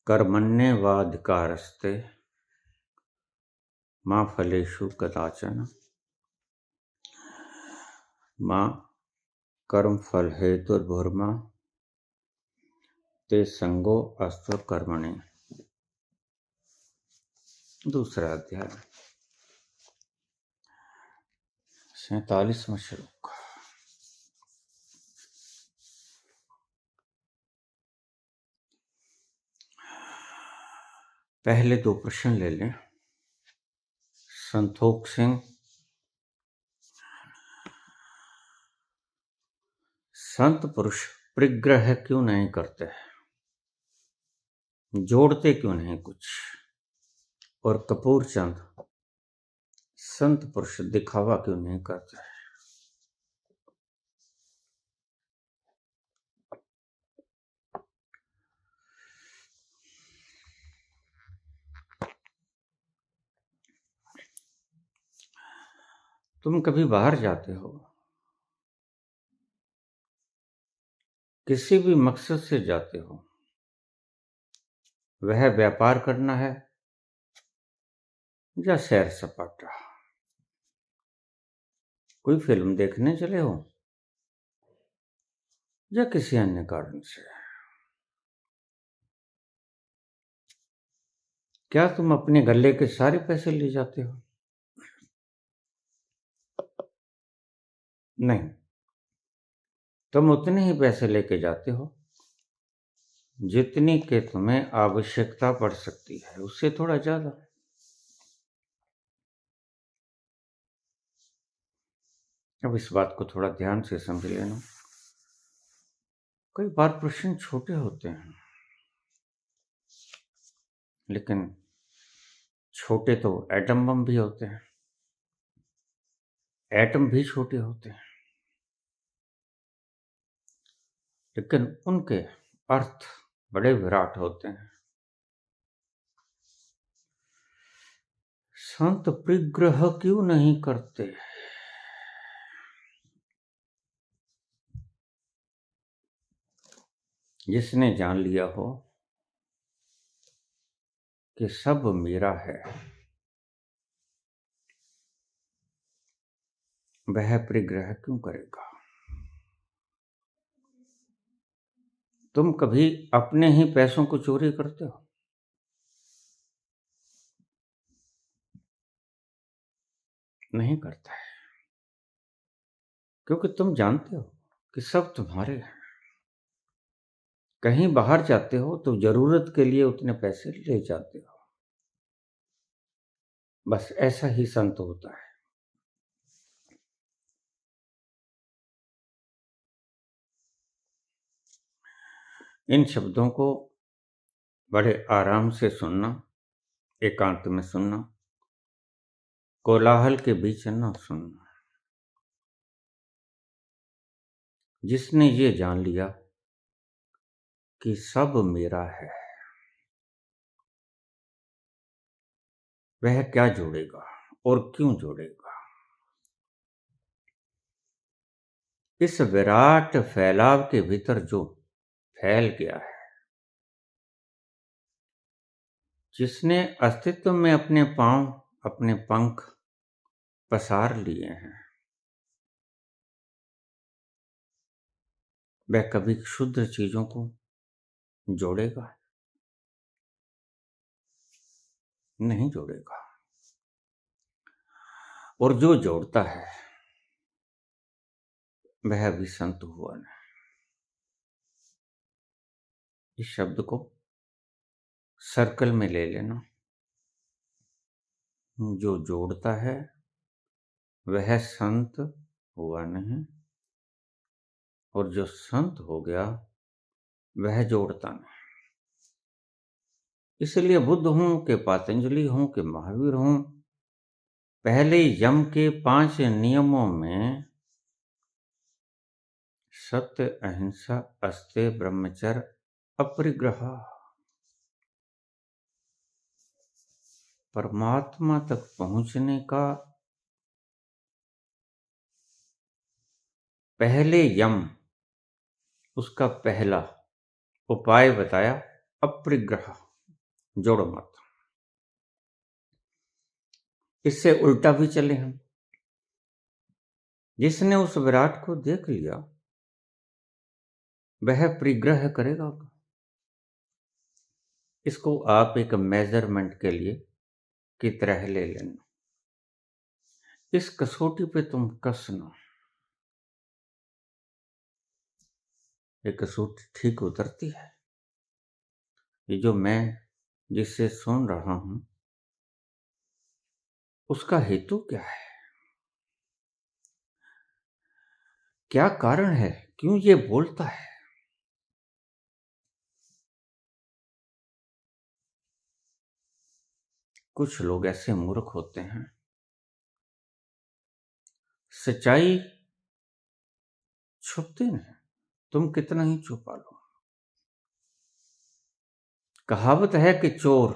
कर्मण्येवाधिकारस्ते मा फलेषु कदाचन मा कर्मफलहेतुर्भुर्मा ते संगो अस्तु कर्मणि। दूसरा अध्याय 47वां श्लोक। पहले दो प्रश्न ले लें। संतोख सिंह, संत पुरुष परिग्रह क्यों नहीं करते, जोड़ते क्यों नहीं कुछ। और कपूर चंद, संत पुरुष दिखावा क्यों नहीं करते। तुम कभी बाहर जाते हो, किसी भी मकसद से जाते हो, वह व्यापार करना है या सैर सपाटा। कोई फिल्म देखने चले हो या किसी अन्य कारण से। क्या तुम अपने गले के सारे पैसे ले जाते हो? नहीं, तुम उतने ही पैसे लेके जाते हो जितनी के तुम्हें आवश्यकता पड़ सकती है, उससे थोड़ा ज्यादा। अब इस बात को थोड़ा ध्यान से समझ लेना। कई बार प्रश्न छोटे होते हैं, लेकिन छोटे तो एटम बम भी होते हैं, एटम भी छोटे होते हैं, लेकिन उनके अर्थ बड़े विराट होते हैं। संत परिग्रह क्यों नहीं करते। जिसने जान लिया हो कि सब मेरा है, वह परिग्रह क्यों करेगा। तुम कभी अपने ही पैसों को चोरी करते हो? नहीं करता है, क्योंकि तुम जानते हो कि सब तुम्हारे हैं। कहीं बाहर जाते हो तो जरूरत के लिए उतने पैसे ले जाते हो। बस ऐसा ही संत होता है। इन शब्दों को बड़े आराम से सुनना, एकांत में सुनना, कोलाहल के बीच न सुनना। जिसने ये जान लिया कि सब मेरा है, वह क्या जोड़ेगा और क्यों जोड़ेगा। इस विराट फैलाव के भीतर जो फैल गया है, जिसने अस्तित्व में अपने पांव, अपने पंख पसार लिए हैं, वह कभी क्षुद्र चीजों को जोड़ेगा? नहीं जोड़ेगा। और जो जोड़ता है वह भी संत हुआ नहीं। इस शब्द को सर्कल में ले लेना। जो जोड़ता है वह संत हुआ नहीं, और जो संत हो गया वह जोड़ता नहीं। इसलिए बुद्ध हूं कि पतंजलि हूं कि महावीर हूं, पहले यम के 5 नियमों में सत्य, अहिंसा, अस्तेय, ब्रह्मचर्य, अपरिग्रह, परमात्मा तक पहुंचने का पहले यम, उसका पहला उपाय बताया अपरिग्रह। जोड़ो मत। इससे उल्टा भी चले हम, जिसने उस विराट को देख लिया वह परिग्रह करेगा। इसको आप एक मेजरमेंट के लिए की तरह ले लेना। इस कसौटी पे तुम कसना, ये कसौटी ठीक उतरती है। ये जो मैं जिससे सुन रहा हूं उसका हेतु क्या है, क्या कारण है, क्यों ये बोलता है? कुछ लोग ऐसे मूर्ख होते हैं, सच्चाई छुपती नहीं, तुम कितना ही छुपा लो। कहावत है कि चोर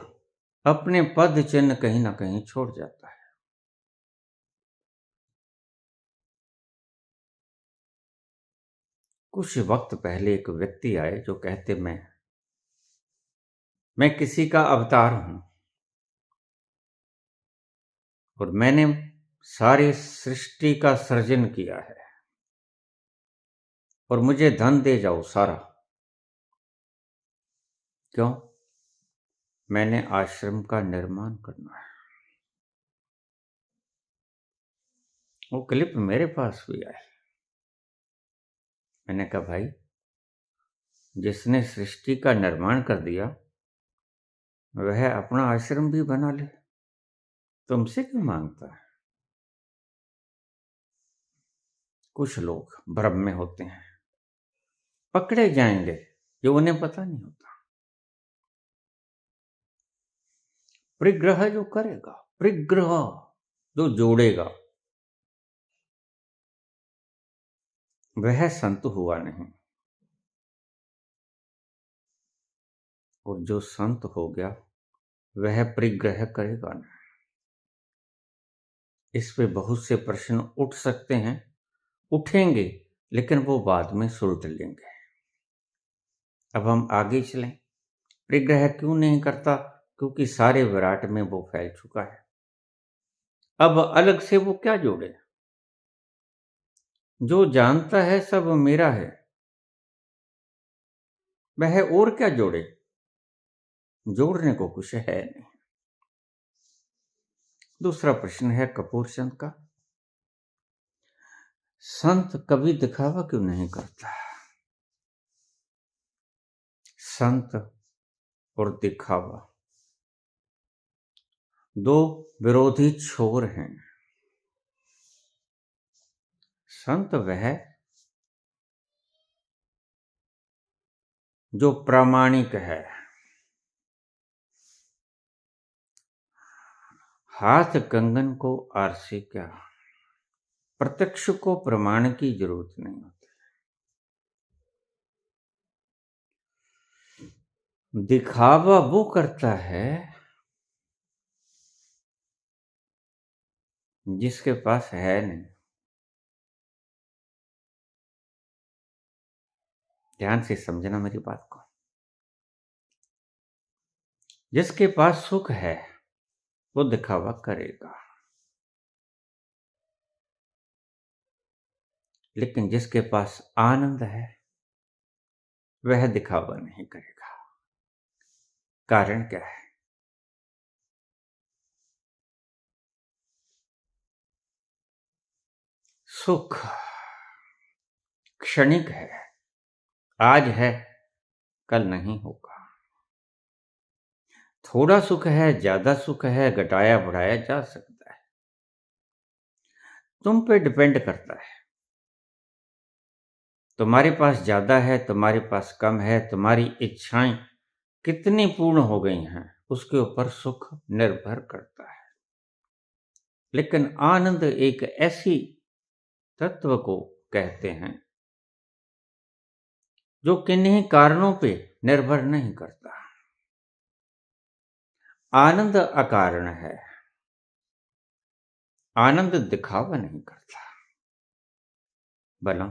अपने पद चिन्ह कहीं ना कहीं छोड़ जाता है। कुछ वक्त पहले एक व्यक्ति आए जो कहते मैं किसी का अवतार हूं और मैंने सारी सृष्टि का सृजन किया है और मुझे धन दे जाओ सारा। क्यों? मैंने आश्रम का निर्माण करना है। वो क्लिप मेरे पास भी आई। मैंने कहा भाई, जिसने सृष्टि का निर्माण कर दिया वह अपना आश्रम भी बना ले, तुमसे क्यों मांगता है? कुछ लोग भ्रम में होते हैं, पकड़े जाएंगे ये उन्हें पता नहीं होता। परिग्रह जो करेगा, परिग्रह जो जोड़ेगा, वह संत हुआ नहीं। और जो संत हो गया वह परिग्रह करेगा नहीं। इस पे बहुत से प्रश्न उठ सकते हैं, उठेंगे, लेकिन वो बाद में सुलझ लेंगे। अब हम आगे चलें। परिग्रह क्यों नहीं करता? क्योंकि सारे विराट में वो फैल चुका है। अब अलग से वो क्या जोड़े? जो जानता है सब मेरा है वह और क्या जोड़े? जोड़ने को कुछ है नहीं। दूसरा प्रश्न है कपूर चंद का, संत कभी दिखावा क्यों नहीं करता? संत और दिखावा दो विरोधी छोर हैं। संत वह जो प्रामाणिक है, हाथ कंगन को आरसे क्या, प्रत्यक्ष को प्रमाण की जरूरत नहीं होती। दिखावा वो करता है जिसके पास है नहीं। ध्यान से समझना मेरी बात को। जिसके पास सुख है वो दिखावा करेगा, लेकिन जिसके पास आनंद है वह दिखावा नहीं करेगा। कारण क्या है? सुख क्षणिक है, आज है कल नहीं होगा। थोड़ा सुख है, ज्यादा सुख है, घटाया बढ़ाया जा सकता है, तुम पे डिपेंड करता है। तुम्हारे पास ज्यादा है, तुम्हारे पास कम है, तुम्हारी इच्छाएं कितनी पूर्ण हो गई हैं, उसके ऊपर सुख निर्भर करता है। लेकिन आनंद एक ऐसी तत्व को कहते हैं जो किन्हीं कारणों पे निर्भर नहीं करता। आनंद अकारण है, आनंद दिखावा नहीं करता। भला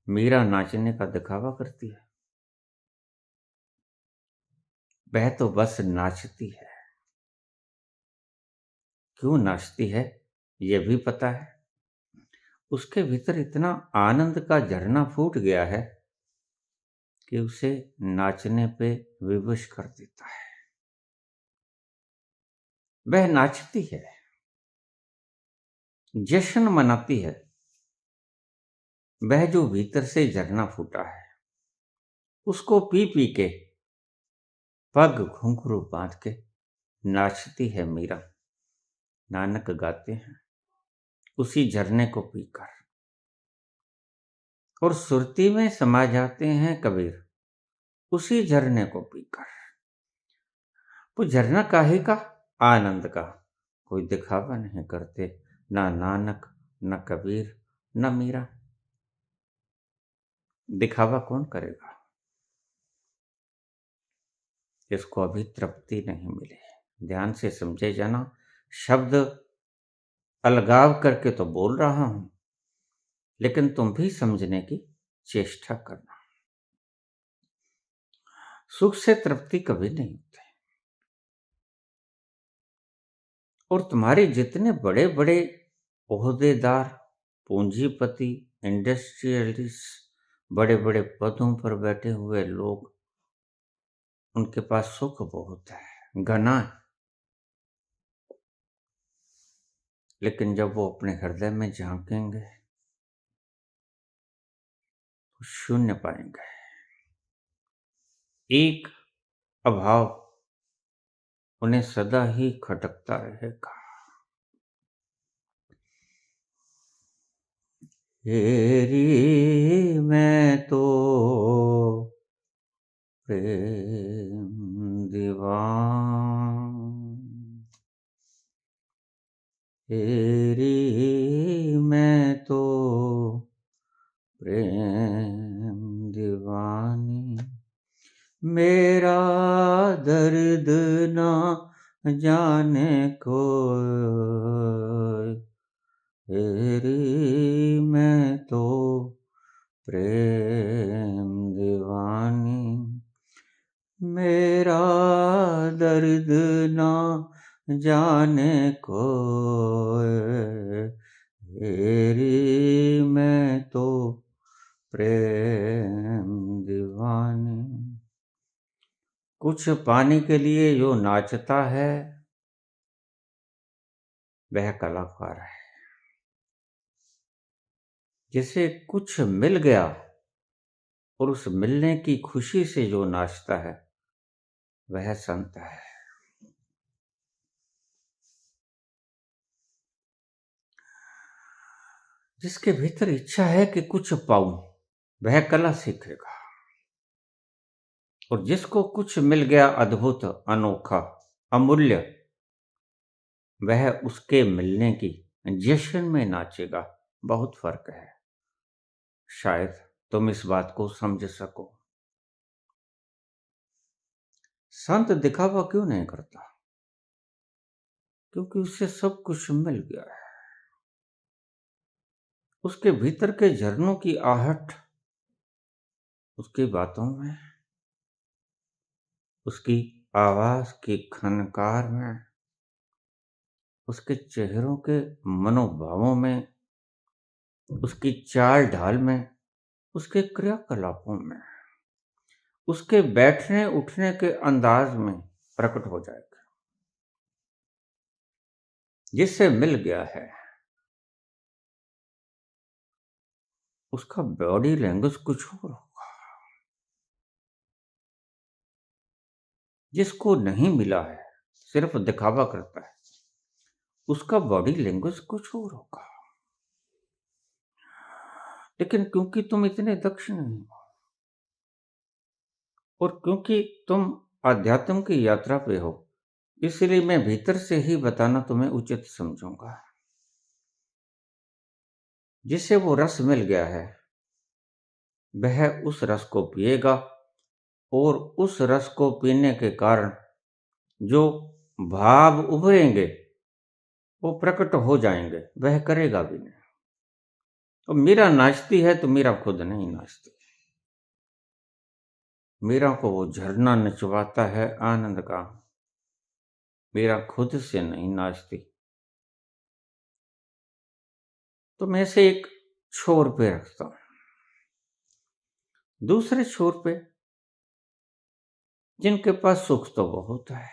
मीरा नाचने का दिखावा करती है? वह तो बस नाचती है। क्यों नाचती है ये भी पता है। उसके भीतर इतना आनंद का झरना फूट गया है कि उसे नाचने पे विवश कर देता है। वह नाचती है, जश्न मनाती है। वह जो भीतर से झरना फूटा है उसको पी पी के, पग घुंघरू बांध के नाचती है मीरा। नानक गाते हैं उसी झरने को पीकर, और सुरती में समा जाते हैं कबीर उसी झरने को पीकर। वो झरना काहे का? आनंद का। कोई दिखावा नहीं करते, ना नानक, न कबीर, न मीरा। दिखावा कौन करेगा जिसको अभी तृप्ति नहीं मिली? ध्यान से समझे जाना। शब्द अलगाव करके तो बोल रहा हूं, लेकिन तुम भी समझने की चेष्टा करना। सुख से तृप्ति कभी नहीं होती, और तुम्हारे जितने बड़े बड़े ओहदेदार, पूंजीपति, इंडस्ट्रियलिस्ट, बड़े बड़े पदों पर बैठे हुए लोग, उनके पास सुख बहुत है, घना है। लेकिन जब वो अपने हृदय में झांकेंगे तो शून्य पाएंगे। एक अभाव उन्हें सदा ही खटकता रहेगा। तेरी मैं तो प्रेम दीवान, तेरी मैं तो प्रेम दीवानी। मेरा दर्द ना जाने कोई, तेरी मैं तो प्रेम दीवानी। मेरा दर्द ना जाने कोई, तेरी मैं तो प्रेम दीवानी। कुछ पाने के लिए जो नाचता है वह कलाकार है। जिसे कुछ मिल गया और उस मिलने की खुशी से जो नाचता है वह संत है। जिसके भीतर इच्छा है कि कुछ पाऊं वह कला सीखेगा, और जिसको कुछ मिल गया अद्भुत, अनोखा, अमूल्य, वह उसके मिलने की जश्न में नाचेगा। बहुत फर्क है। शायद तुम इस बात को समझ सको। संत दिखावा क्यों नहीं करता? क्योंकि उसे सब कुछ मिल गया है। उसके भीतर के झरनों की आहट उसकी बातों में, उसकी आवाज की खनकार में, उसके चेहरों के मनोभावों में, उसकी चाल ढाल में, उसके क्रियाकलापों में, उसके बैठने उठने के अंदाज में प्रकट हो जाएगा। जिससे मिल गया है उसका बॉडी लैंग्वेज कुछ और होगा। जिसको नहीं मिला है, सिर्फ दिखावा करता है, उसका बॉडी लैंग्वेज कुछ और होगा। लेकिन क्योंकि तुम इतने दक्ष नहीं हो, और क्योंकि तुम आध्यात्म की यात्रा पे हो, इसलिए मैं भीतर से ही बताना तुम्हें उचित समझूंगा। जिसे वो रस मिल गया है वह उस रस को पिएगा, और उस रस को पीने के कारण जो भाव उभरेंगे वो प्रकट हो जाएंगे, वह करेगा भी नहीं। तो मीरा नाचती है तो मीरा खुद नहीं नाचती। मीरा को वो झरना नचवाता है आनंद का। मीरा खुद से नहीं नाचती। तो मैं इसे एक छोर पे रखता हूं। दूसरे छोर पे जिनके पास सुख तो बहुत है,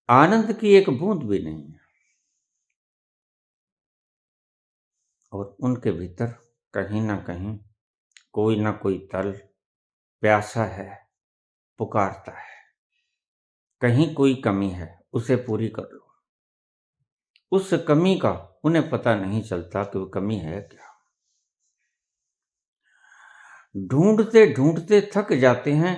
आनंद की एक बूंद भी नहीं है, और उनके भीतर कहीं ना कहीं कोई ना कोई तल प्यासा है, पुकारता है, कहीं कोई कमी है, उसे पूरी कर लो। उस कमी का उन्हें पता नहीं चलता कि वो कमी है क्या। ढूंढते ढूंढते थक जाते हैं,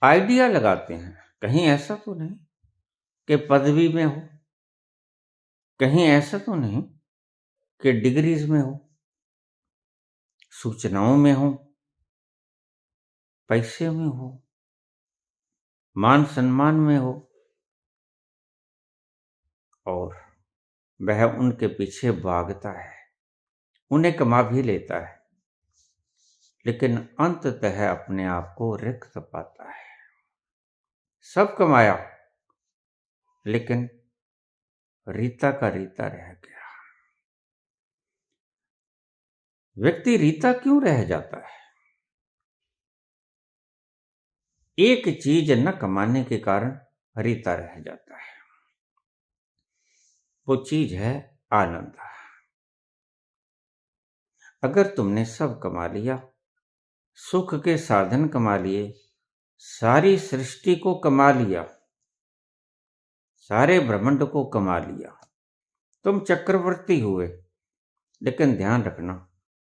आइडिया लगाते हैं, कहीं ऐसा तो नहीं कि पदवी में हो, कहीं ऐसा तो नहीं कि डिग्रीज में हो, सूचनाओं में हो, पैसे में हो, मान सम्मान में हो, और वह उनके पीछे भागता है, उन्हें कमा भी लेता है, लेकिन अंततः अपने आप को रिक्त पाता है। सब कमाया, लेकिन रीता का रीता रह गया। व्यक्ति रीता क्यों रह जाता है? एक चीज न कमाने के कारण रीता रह जाता है। वो चीज है आनंद। अगर तुमने सब कमा लिया, सुख के साधन कमा लिए, सारी सृष्टि को कमा लिया, सारे ब्रह्मांड को कमा लिया, तुम चक्रवर्ती हुए, लेकिन ध्यान रखना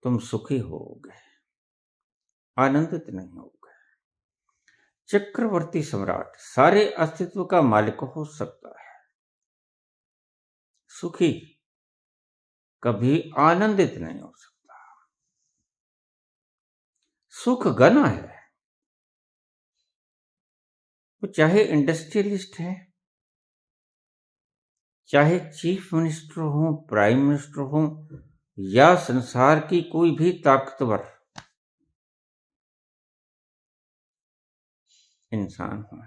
तुम सुखी होगे, आनंदित नहीं होगे। चक्रवर्ती सम्राट सारे अस्तित्व का मालिक हो सकता है, सुखी कभी आनंदित नहीं हो सकता। सुख गना है। वो चाहे इंडस्ट्रियलिस्ट है, चाहे चीफ मिनिस्टर हो, प्राइम मिनिस्टर हो, या संसार की कोई भी ताकतवर इंसान हो,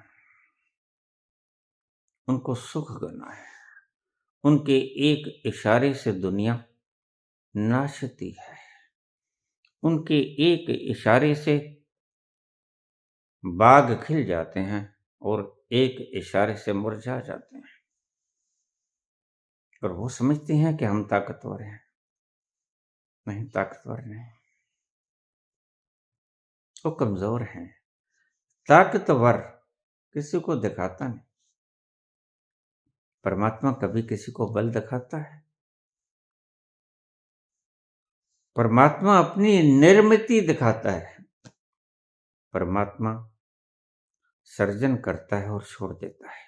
उनको सुख गना है। उनके एक इशारे से दुनिया नाचती है, उनके एक इशारे से बाग खिल जाते हैं और एक इशारे से मुरझा जाते हैं। और वो समझते हैं कि हम ताकतवर हैं। नहीं, ताकतवर नहीं, वो कमजोर हैं। ताकतवर किसी को दिखाता नहीं। परमात्मा कभी किसी को बल दिखाता है? परमात्मा अपनी निर्मिति दिखाता है। परमात्मा सर्जन करता है और छोड़ देता है,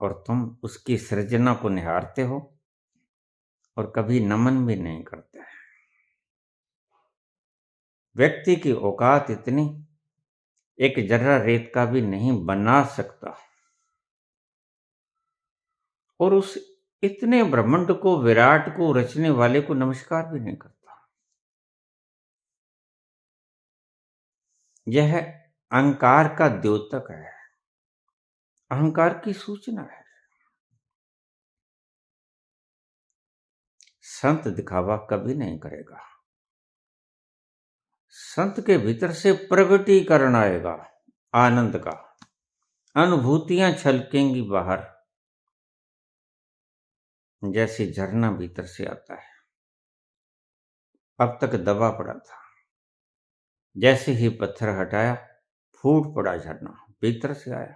और तुम उसकी सृजना को निहारते हो और कभी नमन भी नहीं करते। व्यक्ति की औकात इतनी, एक जर्रा रेत का भी नहीं बना सकता, और उस इतने ब्रह्मांड को, विराट को रचने वाले को नमस्कार भी नहीं करता। यह अहंकार का द्योतक है, अहंकार की सूचना है। संत दिखावा कभी नहीं करेगा। संत के भीतर से प्रगटीकरण आएगा आनंद का, अनुभूतियां छलकेंगी बाहर, जैसे झरना भीतर से आता है। अब तक दबा पड़ा था, जैसे ही पत्थर हटाया फूट पड़ा झरना, भीतर से आया।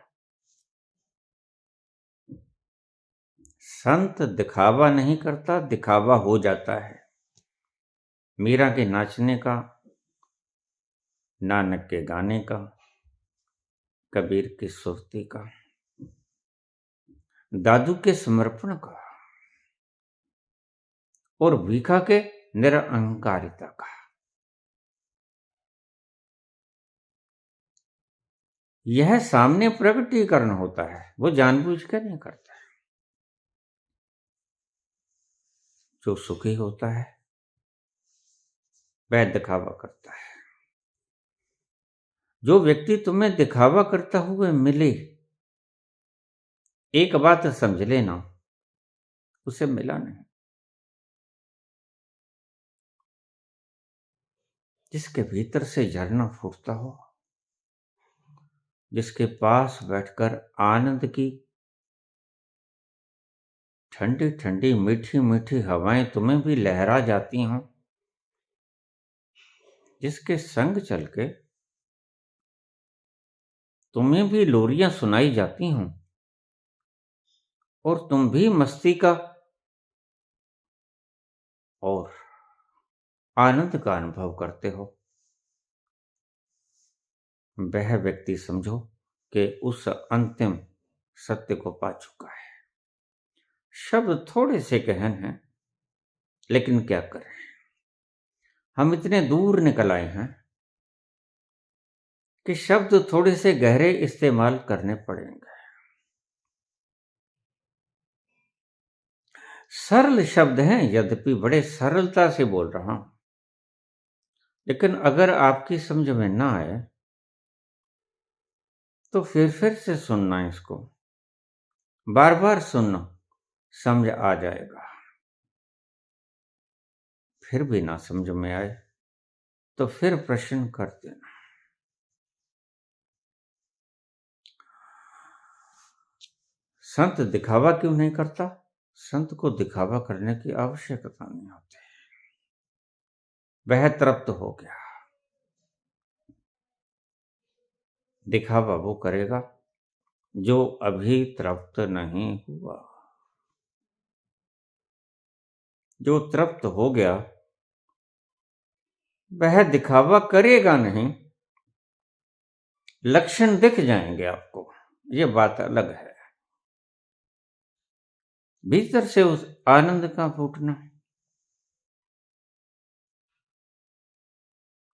संत दिखावा नहीं करता, दिखावा हो जाता है। मीरा के नाचने का, नानक के गाने का, कबीर की सुरती का, दादू के समर्पण का, और भीखा के निरअहंकारिता का। यह सामने प्रकटीकरण होता है, वो जानबूझ कर नहीं करता है। जो सुखी होता है वह दिखावा करता है। जो व्यक्ति तुम्हें दिखावा करता हुआ मिले, एक बात समझ लेना, उसे मिला नहीं। जिसके भीतर से झरना फूटता हो, जिसके पास बैठकर आनंद की ठंडी ठंडी मीठी मीठी हवाएं तुम्हें भी लहरा जाती हों, जिसके संग चल के तुम्हें भी लोरियां सुनाई जाती हों और तुम भी मस्ती का और आनंद का अनुभव करते हो, वह व्यक्ति समझो कि उस अंतिम सत्य को पा चुका है। शब्द थोड़े से गहन हैं, लेकिन क्या करें, हम इतने दूर निकल आए हैं कि शब्द थोड़े से गहरे इस्तेमाल करने पड़ेंगे। सरल शब्द हैं, यद्यपि बड़े सरलता से बोल रहा हूं, लेकिन अगर आपकी समझ में ना आए तो फिर से सुनना, इसको बार बार सुनना, समझ आ जाएगा। फिर भी ना समझ में आए तो फिर प्रश्न कर देना। संत दिखावा क्यों नहीं करता? संत को दिखावा करने की आवश्यकता नहीं होती। वह तृप्त हो गया। दिखावा वो करेगा जो अभी तृप्त नहीं हुआ। जो तृप्त हो गया वह दिखावा करेगा नहीं। लक्षण दिख जाएंगे आपको, ये बात अलग है। भीतर से उस आनंद का फूटना,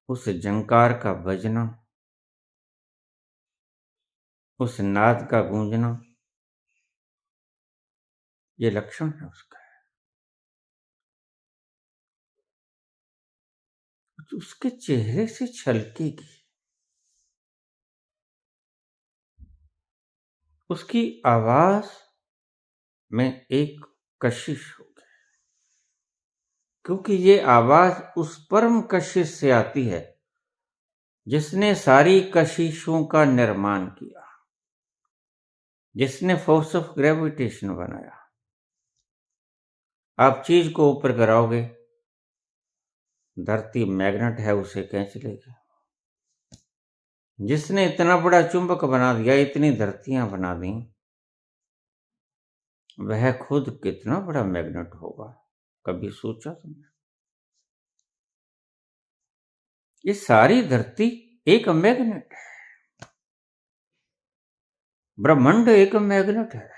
उस झंकार का बजना, उस नाद का गूंजना, ये लक्षण है उसका। उसके चेहरे से छलकेगी, उसकी आवाज में एक कशिश होगी, क्योंकि ये आवाज उस परम कशिश से आती है जिसने सारी कशिशों का निर्माण किया, जिसने फोर्स ऑफ ग्रेविटेशन बनाया। आप चीज को ऊपर कराओगे, धरती मैग्नेट है, उसे खींच लेगी। जिसने इतना बड़ा चुंबक बना दिया, इतनी धरतियां बना दी, वह खुद कितना बड़ा मैग्नेट होगा, कभी सोचा तुमने? ये सारी धरती एक मैग्नेट है, ब्रह्मांड एक मैग्नेट है।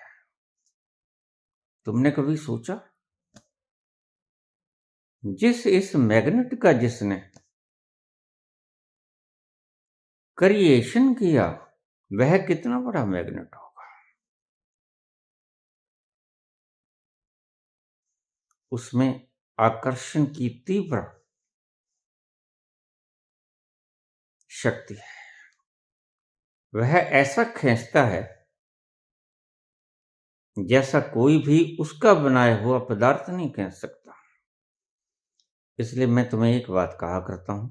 तुमने कभी सोचा? इस मैग्नेट का जिसने क्रिएशन किया, वह कितना बड़ा मैग्नेट होगा। उसमें आकर्षण की तीव्र शक्ति है। वह ऐसा खींचता है जैसा कोई भी उसका बनाया हुआ पदार्थ नहीं खींच सकता। इसलिए मैं तुम्हें एक बात कहा करता हूं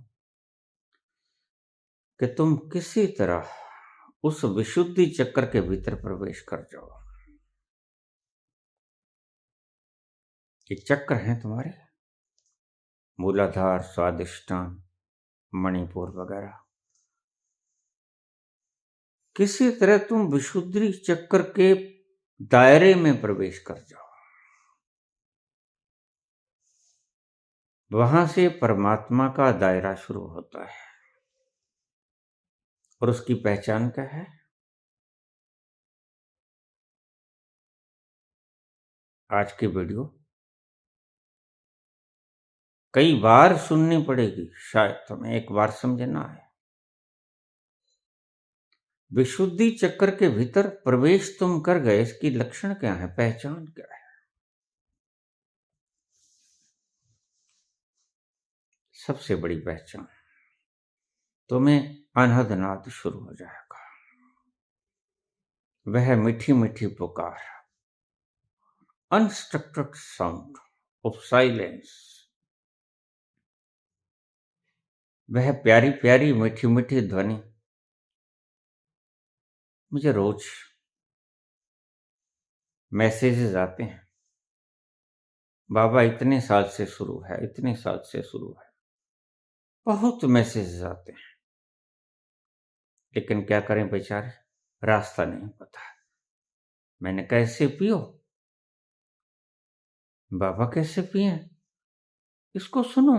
कि तुम किसी तरह उस विशुद्धि चक्र के भीतर प्रवेश कर जाओ। ये चक्र हैं तुम्हारे, मूलाधार, स्वादिष्टान, मणिपुर वगैरह। किसी तरह तुम विशुद्धि चक्र के दायरे में प्रवेश कर जाओ। वहां से परमात्मा का दायरा शुरू होता है, और उसकी पहचान क्या है? आज की वीडियो कई बार सुननी पड़ेगी, शायद तुम्हें एक बार समझ ना आए। विशुद्धि चक्र के भीतर प्रवेश तुम कर गए, इसकी लक्षण क्या है, पहचान क्या है? सबसे बड़ी पहचान। तुम्हें अनहद नाद शुरू हो जाएगा। वह मीठी मीठी पुकार, अनस्ट्रक्चर्ड साउंड ऑफ साइलेंस, वह प्यारी प्यारी मीठी मीठी ध्वनि मुझे रोज मैसेजेस आते हैं, बाबा इतने साल से शुरू है, इतने साल से शुरू है, बहुत मैसेजेस आते हैं, लेकिन क्या करें बेचारे, रास्ता नहीं पता। मैंने कैसे पियो बाबा, कैसे पिए, इसको सुनो।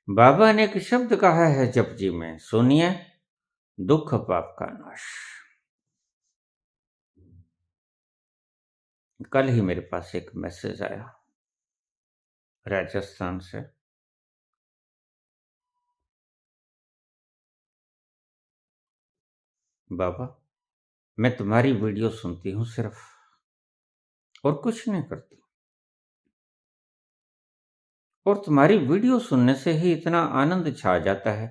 बाबा ने एक शब्द कहा है जपजी में, सुनिए, दुख पाप का नाश। कल ही मेरे पास एक मैसेज आया राजस्थान से। बाबा, मैं तुम्हारी वीडियो सुनती हूं सिर्फ, और कुछ नहीं करती, और तुम्हारी वीडियो सुनने से ही इतना आनंद छा जाता है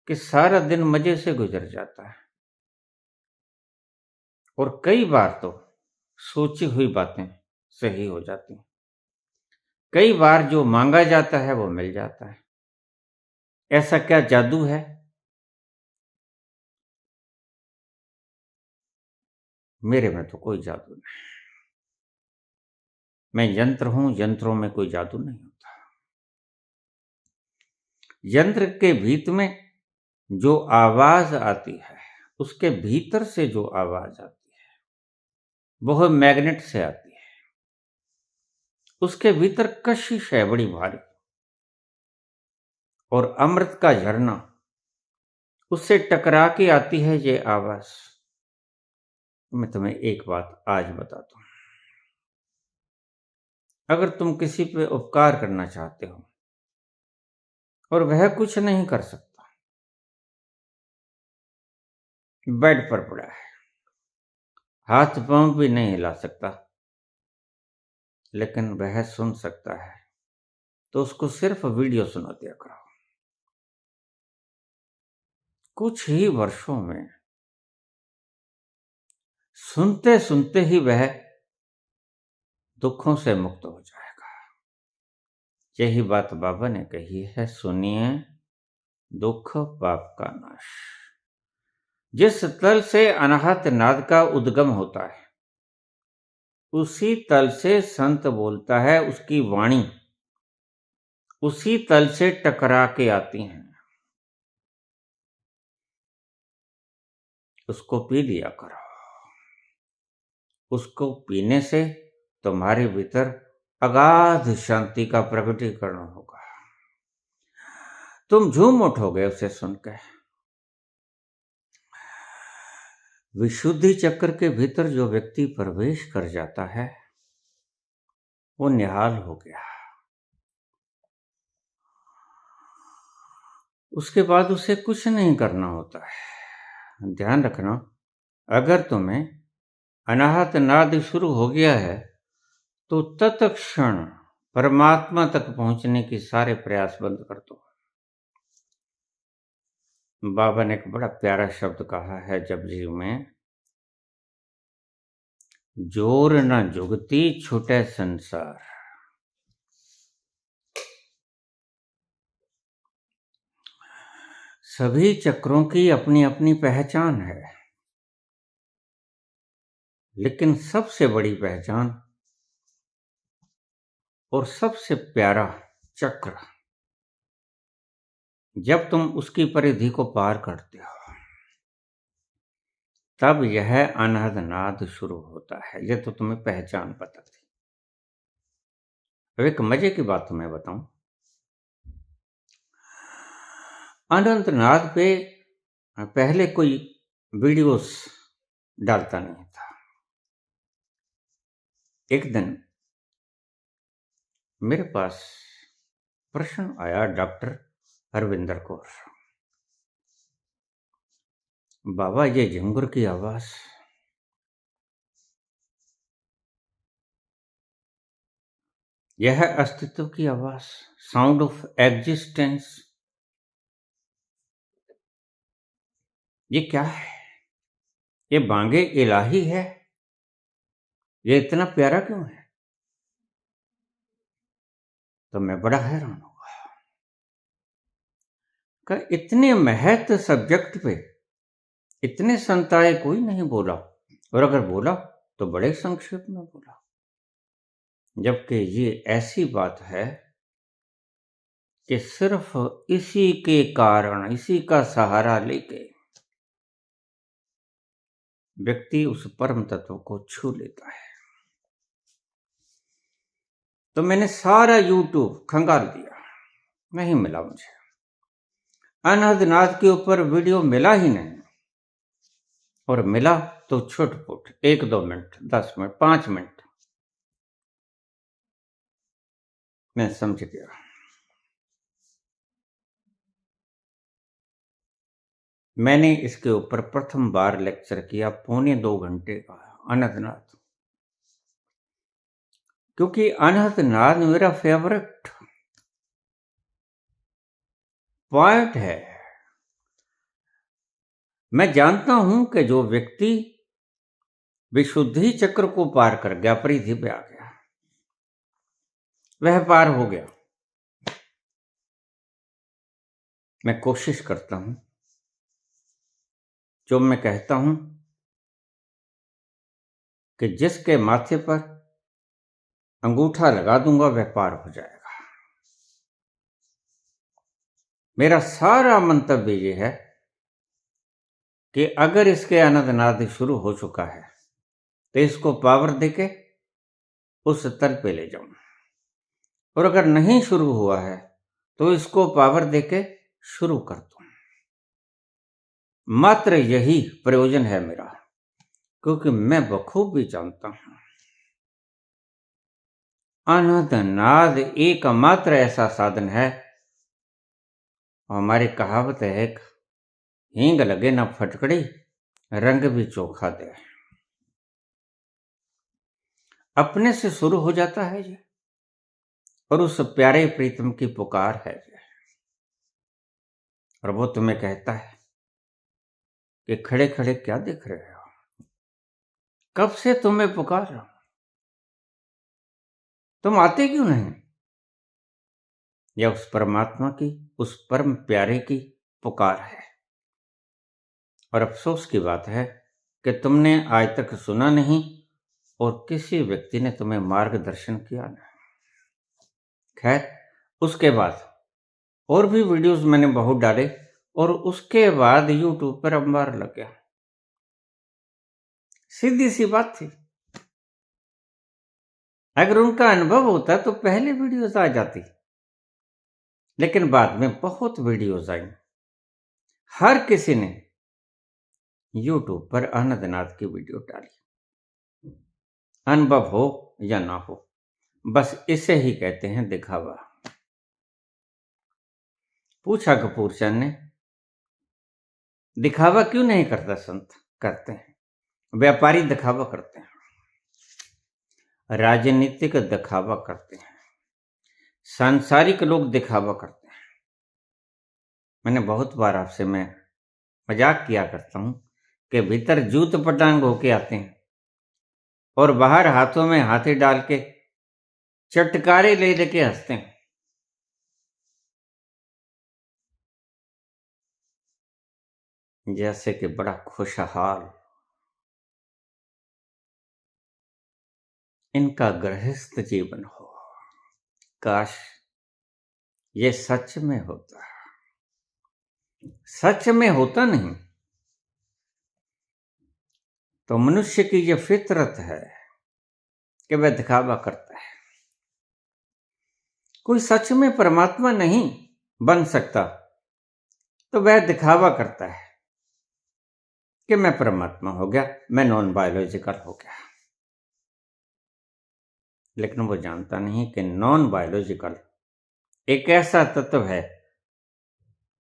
कि सारा दिन मजे से गुजर जाता है, और कई बार तो सोची हुई बातें सही हो जाती हैं, कई बार जो मांगा जाता है वो मिल जाता है। ऐसा क्या जादू है? मेरे में तो कोई जादू नहीं। मैं यंत्र हूं, यंत्रों में कोई जादू नहीं होता। यंत्र के भीत में जो आवाज आती है, उसके भीतर से जो आवाज आती है वह मैग्नेट से आती है। उसके भीतर कशिश है बड़ी भारी, और अमृत का झरना उससे टकरा के आती है ये आवाज। मैं तुम्हें एक बात आज बताता हूं, अगर तुम किसी पे उपकार करना चाहते हो और वह कुछ नहीं कर सकता, बेड पर पड़ा है, हाथ पांव भी नहीं हिला सकता, लेकिन वह सुन सकता है, तो उसको सिर्फ वीडियो सुना दिया करो। कुछ ही वर्षों में सुनते सुनते ही वह दुखों से मुक्त हो जाएगा। यही बात बाबा ने कही है, सुनिए, दुख पाप का नाश। जिस तल से अनाहत नाद का उद्गम होता है, उसी तल से संत बोलता है, उसकी वाणी उसी तल से टकरा के आती हैं। उसको पी लिया करो। उसको पीने से तुम्हारे भीतर अगाध शांति का प्रकटीकरण होगा। तुम झूम उठोगे उसे सुनकर। विशुद्धि चक्र के भीतर जो व्यक्ति प्रवेश कर जाता है वो निहाल हो गया। उसके बाद उसे कुछ नहीं करना होता है। ध्यान रखना, अगर तुम्हें अनाहत नाद शुरू हो गया है तो तत्क्षण परमात्मा तक पहुंचने की सारे प्रयास बंद कर दो। बाबा ने एक बड़ा प्यारा शब्द कहा है जपजी में, जोर न जुगती छूटे संसार। सभी चक्रों की अपनी अपनी पहचान है, लेकिन सबसे बड़ी पहचान और सबसे प्यारा चक्र, जब तुम उसकी परिधि को पार करते हो तब यह अनहद नाद शुरू होता है। यह तो तुम्हें पहचान पता थी। अब एक मजे की बात तुम्हें बताऊं, अनंत नाद पे पहले कोई वीडियोस डालता नहीं था। एक दिन मेरे पास प्रश्न आया डॉक्टर हरविंदर कौर, बाबा ये झिंगुर की आवाज यह अस्तित्व की आवाज, साउंड ऑफ एग्जिस्टेंस, ये क्या है? ये बांगे इलाही है? ये इतना प्यारा क्यों है? तो मैं बड़ा हैरान हुआ कि इतने महत्व सब्जेक्ट पे इतने संताए कोई नहीं बोला, और अगर बोला तो बड़े संक्षेप में बोला। जबकि ये ऐसी बात है कि सिर्फ इसी के कारण, इसी का सहारा लेके व्यक्ति उस परम तत्व को छू लेता है। तो मैंने सारा YouTube खंगाल दिया, नहीं मिला मुझे। अनहदनाथ के ऊपर वीडियो मिला ही नहीं, और मिला तो छुटपुट 1-2 मिनट, 10 मिनट, 5 मिनट। मैं समझ गया। मैंने इसके ऊपर प्रथम बार लेक्चर किया 1.25 घंटे का, अनंतनाथ, क्योंकि अनंतनाथ मेरा फेवरेट पॉइंट है। मैं जानता हूं कि जो व्यक्ति विशुद्धि चक्र को पार कर गया, परिधि पे आ गया, वह पार हो गया। मैं कोशिश करता हूं, जो मैं कहता हूं कि जिसके माथे पर अंगूठा लगा दूंगा वह पार हो जाएगा। मेरा सारा मंतव्य ये है कि अगर इसके अनंतनाद शुरू हो चुका है तो इसको पावर देके उस तल पे ले जाऊं, और अगर नहीं शुरू हुआ है तो इसको पावर देके शुरू कर दूं। मात्र यही प्रयोजन है मेरा, क्योंकि मैं बखूबी जानता हूं अनंतनाद एकमात्र ऐसा साधन है। हमारी कहावत है एक, हींग लगे ना फटकड़ी, रंग भी चोखा दे। अपने से शुरू हो जाता है ये, और उस प्यारे प्रीतम की पुकार है ये, और वो तुम्हें कहता है कि खड़े खड़े क्या देख रहे हो, कब से तुम्हें पुकार रहा हूं, तुम आते क्यों नहीं? यह उस परमात्मा की, उस परम प्यारे की पुकार है। और अफसोस की बात है कि तुमने आज तक सुना नहीं, और किसी व्यक्ति ने तुम्हें मार्गदर्शन किया नहीं। खैर, उसके बाद और भी वीडियोस मैंने बहुत डाले, और उसके बाद YouTube पर अंबार लग गया। सीधी सी बात थी। अगर उनका अनुभव होता तो पहले वीडियोस आ जाती, लेकिन बाद में बहुत वीडियोस आई। हर किसी ने YouTube पर अनंतनाथ की वीडियो डाली। अनुभव हो या ना हो, बस इसे ही कहते हैं दिखावा। पूछा कपूर चंद ने, दिखावा क्यों नहीं करता संत? करते हैं। व्यापारी दिखावा करते हैं, राजनीतिक दिखावा करते हैं, सांसारिक लोग दिखावा करते हैं। मैंने बहुत बार आपसे मैं मजाक किया करता हूं कि भीतर जूत पटांग होके आते हैं और बाहर हाथों में हाथी डाल के चटकारे ले लेके हंसते हैं। जैसे कि बड़ा खुशहाल इनका गृहस्थ जीवन हो। काश ये सच में होता, सच में होता नहीं तो मनुष्य की ये फितरत है कि वह दिखावा करता है। कोई सच में परमात्मा नहीं बन सकता तो वह दिखावा करता है कि मैं परमात्मा हो गया, मैं नॉन बायोलॉजिकल हो गया। लेकिन वो जानता नहीं कि नॉन बायोलॉजिकल एक ऐसा तत्व है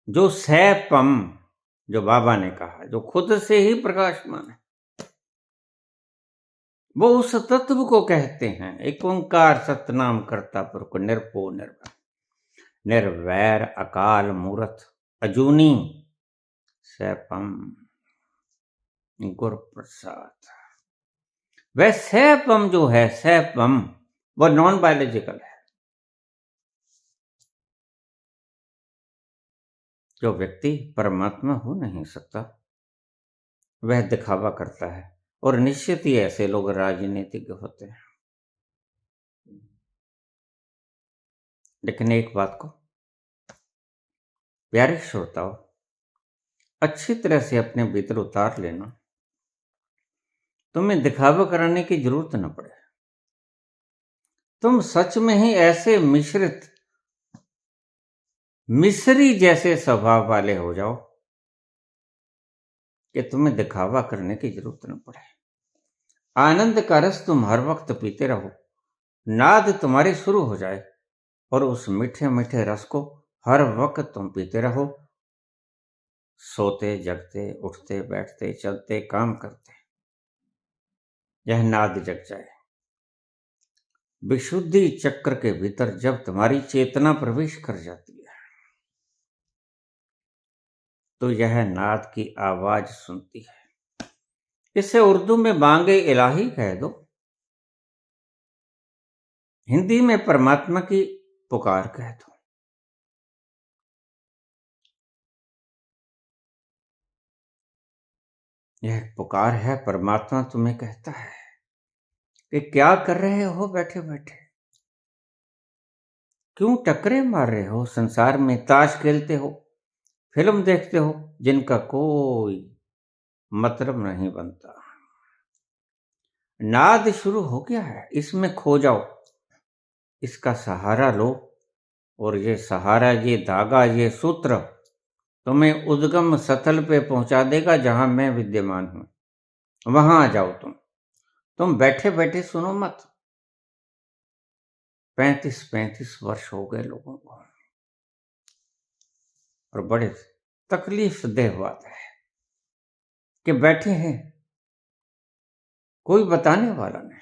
जो सैपम, जो बाबा ने कहा, जो खुद से ही प्रकाशमान है। वो उस तत्व को कहते हैं, एक ओंकार सतनाम करता पुरख निरपो निर्भय निर्वैर अकाल मूरत अजूनी सैपम गुर प्रसाद। वह सैपम जो है, सैपम वो नॉन बायोलॉजिकल है। जो व्यक्ति परमात्मा हो नहीं सकता वह दिखावा करता है, और निश्चित ही ऐसे लोग राजनीतिज्ञ होते हैं। लेकिन एक बात को प्यारे श्रोताओ अच्छी तरह से अपने भीतर उतार लेना, तुम्हें दिखावा कराने की जरूरत न पड़े। तुम सच में ही ऐसे मिस्री जैसे स्वभाव वाले हो जाओ कि तुम्हें दिखावा करने की जरूरत न पड़े। आनंद का रस तुम हर वक्त पीते रहो, नाद तुम्हारे शुरू हो जाए और उस मीठे मीठे रस को हर वक्त तुम पीते रहो, सोते जगते उठते बैठते चलते काम करते, यह नाद जग जाए। विशुद्धि चक्र के भीतर जब तुम्हारी चेतना प्रवेश कर जाती है तो यह नाद की आवाज सुनती है। इसे उर्दू में बांगे इलाही कह दो, हिंदी में परमात्मा की पुकार कह दो। यह पुकार है, परमात्मा तुम्हें कहता है कि क्या कर रहे हो बैठे बैठे, क्यों टकरे मार रहे हो, संसार में ताश खेलते हो, फिल्म देखते हो जिनका कोई मतलब नहीं बनता। नाद शुरू हो गया है, इसमें खो जाओ, इसका सहारा लो, और ये सहारा, ये धागा, ये सूत्र तुम्हें उद्गम स्थल पे पहुंचा देगा जहां मैं विद्यमान हूं। वहां आ जाओ तुम बैठे बैठे सुनो मत। 35 वर्ष हो गए लोगों को, और बड़े तकलीफ देह बात है कि बैठे हैं, कोई बताने वाला नहीं।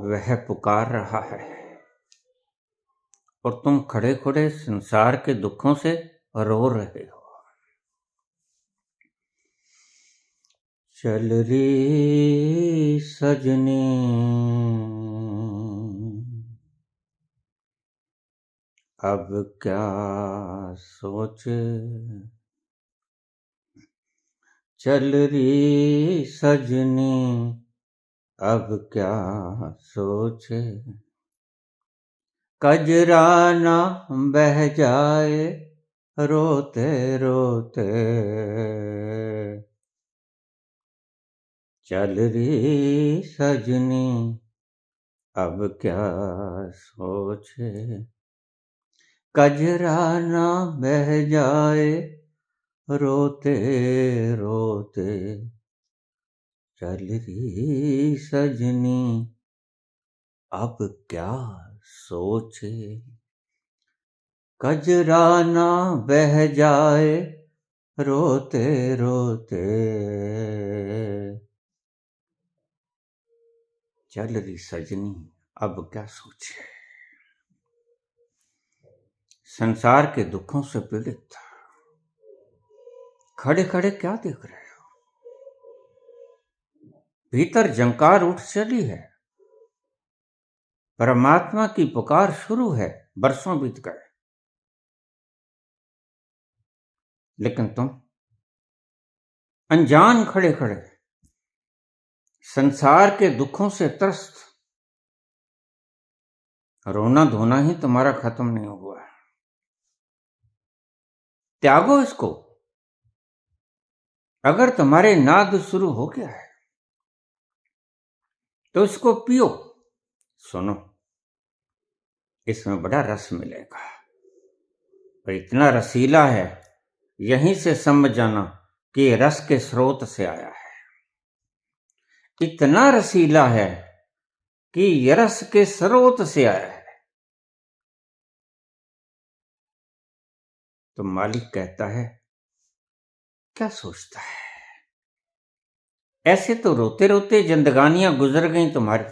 वह पुकार रहा है और तुम खड़े खड़े संसार के दुखों से रो रहे हो। चल रे सजनी अब क्या सोचे, चल रे सजनी अब क्या सोचे, कजरा ना बह जाए रोते रोते, चल रे सजनी अब क्या सोचे, कजरा ना बह जाए रोते रोते, चल रे सजनी अब क्या सोचे, कजरा ना बह जाए रोते रोते, चल रही सजनी अब क्या सोचे। संसार के दुखों से पीड़ित खड़े खड़े क्या देख रहे हो, भीतर जंकार उठ चली है, परमात्मा की पुकार शुरू है। बरसों बीत गए लेकिन तुम अनजान खड़े खड़े संसार के दुखों से त्रस्त, रोना धोना ही तुम्हारा खत्म नहीं हुआ है। त्यागो इसको। अगर तुम्हारे नाद शुरू हो गया है तो इसको पियो, सुनो, इसमें बड़ा रस मिलेगा, और इतना रसीला है, यहीं से समझ जाना कि ये रस के स्रोत से आया है। इतना रसीला है कि ये रस के स्रोत से आया है। तो मालिक कहता है क्या सोचता है, ऐसे तो रोते रोते जिंदगानियां गुजर गई तुम्हारी।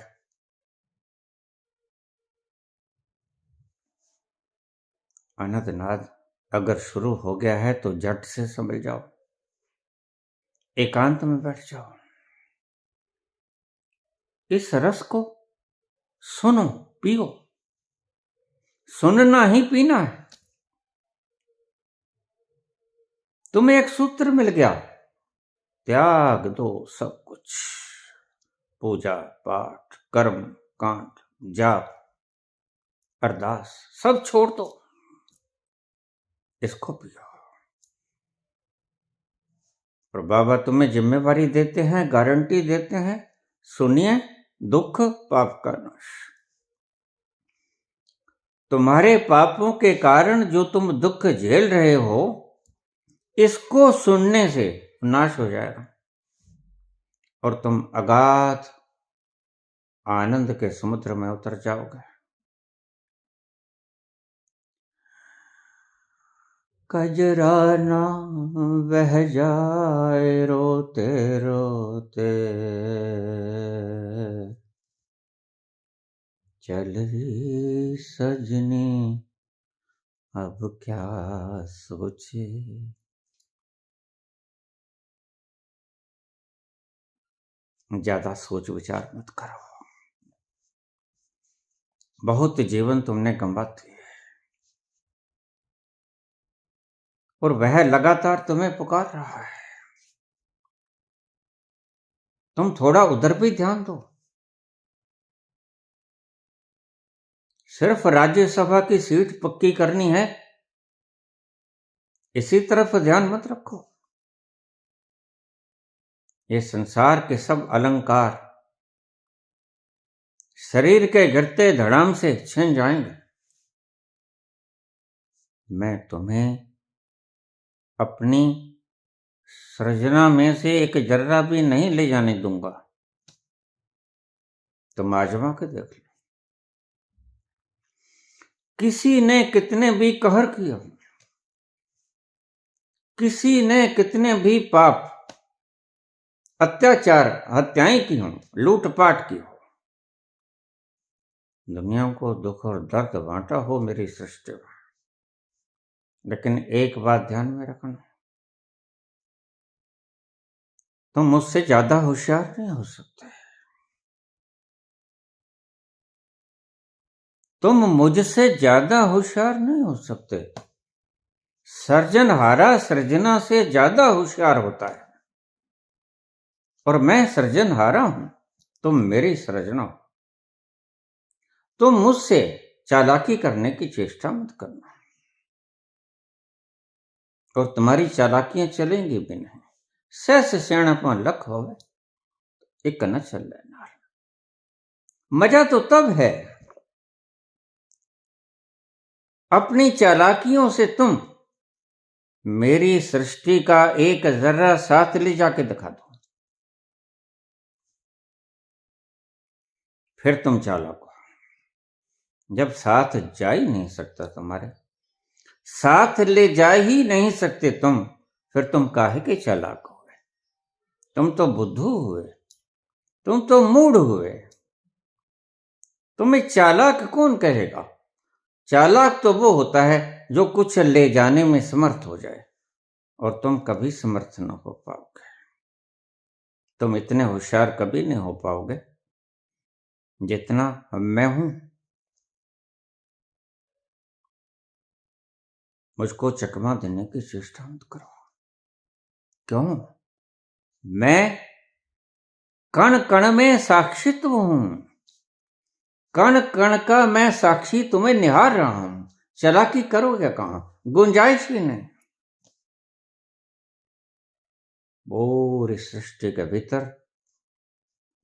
अनंतनाद अगर शुरू हो गया है तो झट से संभल जाओ, एकांत में बैठ जाओ, इस रस को सुनो, पियो। सुनना ही पीना है। तुम्हें एक सूत्र मिल गया, त्याग दो सब कुछ, पूजा पाठ कर्म कांड जाप अरदास सब छोड़ दो, इसको पियो। और बाबा तुम्हें जिम्मेवारी देते हैं, गारंटी देते हैं, सुनिए, दुख पाप का नाश। तुम्हारे पापों के कारण जो तुम दुख झेल रहे हो, इसको सुनने से नाश हो जाएगा और तुम अगाध आनंद के समुद्र में उतर जाओगे। कजरा ना बह जाए रोते रोते, चल रही सजनी अब क्या सोचे। ज्यादा सोच विचार मत करो, बहुत जीवन तुमने गंवा दिए और वह लगातार तुम्हें पुकार रहा है। तुम थोड़ा उधर भी ध्यान दो। सिर्फ राज्यसभा की सीट पक्की करनी है, इसी तरफ ध्यान मत रखो। ये संसार के सब अलंकार शरीर के गिरते धड़ाम से छिन जाएंगे। मैं तुम्हें अपनी सृजना में से एक जर्रा भी नहीं ले जाने दूंगा। तुम आजमा के देख लो। किसी ने कितने भी कहर किया, किसी ने कितने भी पाप अत्याचार हत्याएं की हो, लूटपाट की हो, दुनिया को दुख और दर्द बांटा हो मेरी सृष्टि में, लेकिन एक बात ध्यान में रखना, तुम मुझसे ज्यादा होशियार नहीं हो सकते। तुम मुझसे ज्यादा होशियार नहीं हो सकते। सर्जनहारा सृजना से ज्यादा होशियार होता है और मैं सृजनहारा हूं, तुम मेरी सृजना हो। तुम मुझसे चालाकी करने की चेष्टा मत करना और तुम्हारी चालाकियां चलेंगी भी नहीं। सहस सियाणपन लख होवे, एक न चल लेना। मजा तो तब है अपनी चालाकियों से तुम मेरी सृष्टि का एक जर्रा साथ ले जाके दिखा दो, फिर तुम चालाक हो। जब साथ जा ही नहीं सकता, तुम्हारे साथ ले जा ही नहीं सकते तुम, फिर तुम काहे के चालाक हुए? तुम तो बुद्धू हुए, तुम तो मूढ़ हुए। तुम्हें चालाक कौन कहेगा? चालाक तो वो होता है जो कुछ ले जाने में समर्थ हो जाए, और तुम कभी समर्थ न हो पाओगे। तुम इतने होशियार कभी नहीं हो पाओगे जितना मैं हूं। मुझको चकमा देने की चेष्टा मत करो। क्यों? मैं कण कण में साक्षित्व हूं। कण कण का मैं साक्षी तुम्हें निहार रहा हूं। चालाकी करोगे कहां? गुंजाइश ही नहीं। पूरी सृष्टि के भीतर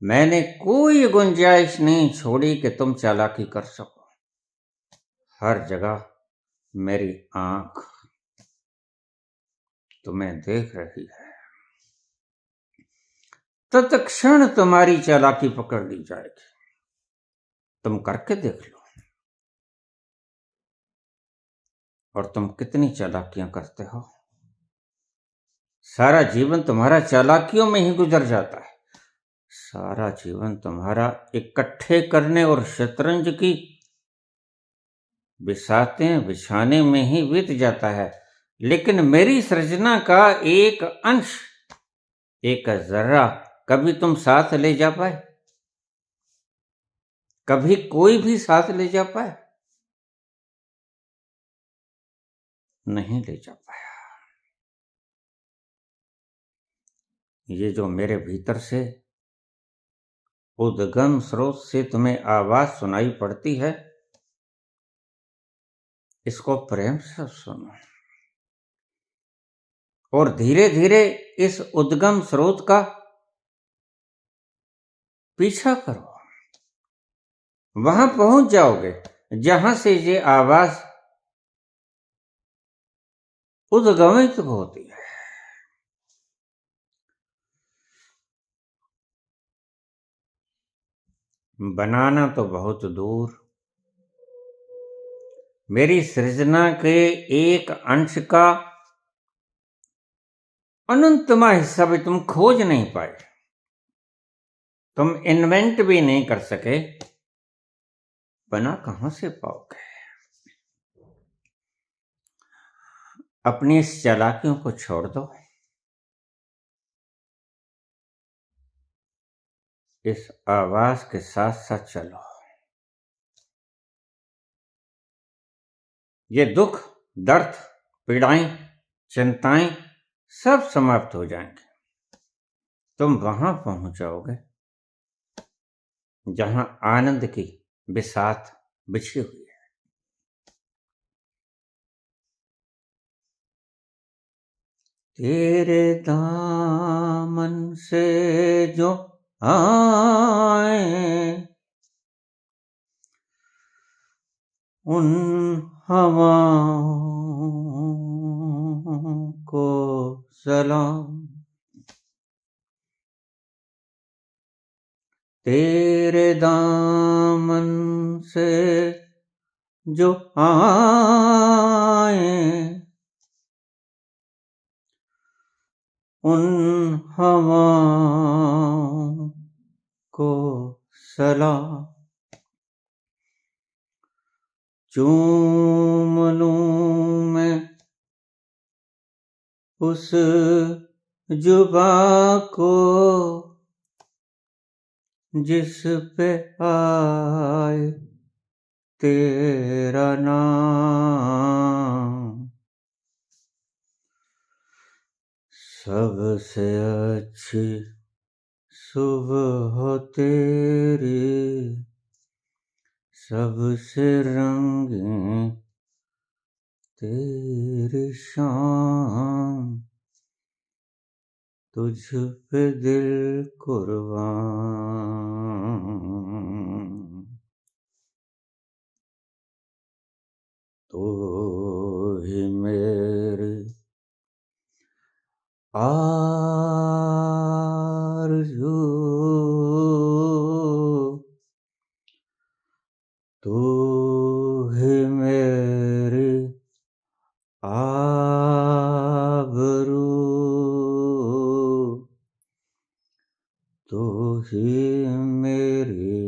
मैंने कोई गुंजाइश नहीं छोड़ी कि तुम चालाकी कर सको। हर जगह मेरी आंख तुम्हें देख रही है। तत्क्षण तुम्हारी चालाकी पकड़ ली जाएगी। तुम करके देख लो, और तुम कितनी चालाकियां करते हो। सारा जीवन तुम्हारा चालाकियों में ही गुजर जाता है। सारा जीवन तुम्हारा इकट्ठे करने और शतरंज की बिसातें बिछाने में ही बीत जाता है, लेकिन मेरी सृजना का एक अंश, एक जर्रा कभी तुम साथ ले जा पाए? कभी कोई भी साथ ले जा पाए? नहीं ले जा पाया। ये जो मेरे भीतर से उद्गम स्रोत से तुम्हें आवाज सुनाई पड़ती है, इसको प्रेम से सुनो और धीरे धीरे इस उद्गम स्रोत का पीछा करो। वहां पहुंच जाओगे जहां से ये आवाज उद्गमित होती है। बनाना तो बहुत दूर, मेरी सृजना के एक अंश का अनंतमा हिस्सा भी तुम खोज नहीं पाए, तुम इन्वेंट भी नहीं कर सके, बना कहां से पाओगे? अपनी इस चालाकियों को छोड़ दो, इस आवाज के साथ साथ चलो। ये दुख, दर्द, पीड़ाएं, चिंताएं सब समाप्त हो जाएंगे। तुम वहां पहुंच जाओगे जहां आनंद की बिसात बिछी हुई है। तेरे दामन से जो आए उन हवाओं को सलाम, तेरे दामन से जो आए उन हवाओं को सलाम, चूम लूं मैं उस जुबा को जिस पे आए तेरा नाम, सबसे अच्छी सुबह तेरी, सबसे रंगीन तेरी शाम, तुझ पे दिल कुर्बान, तो ही मेरी आरज़ू, तू ही मेरी आबरू, तू ही मेरी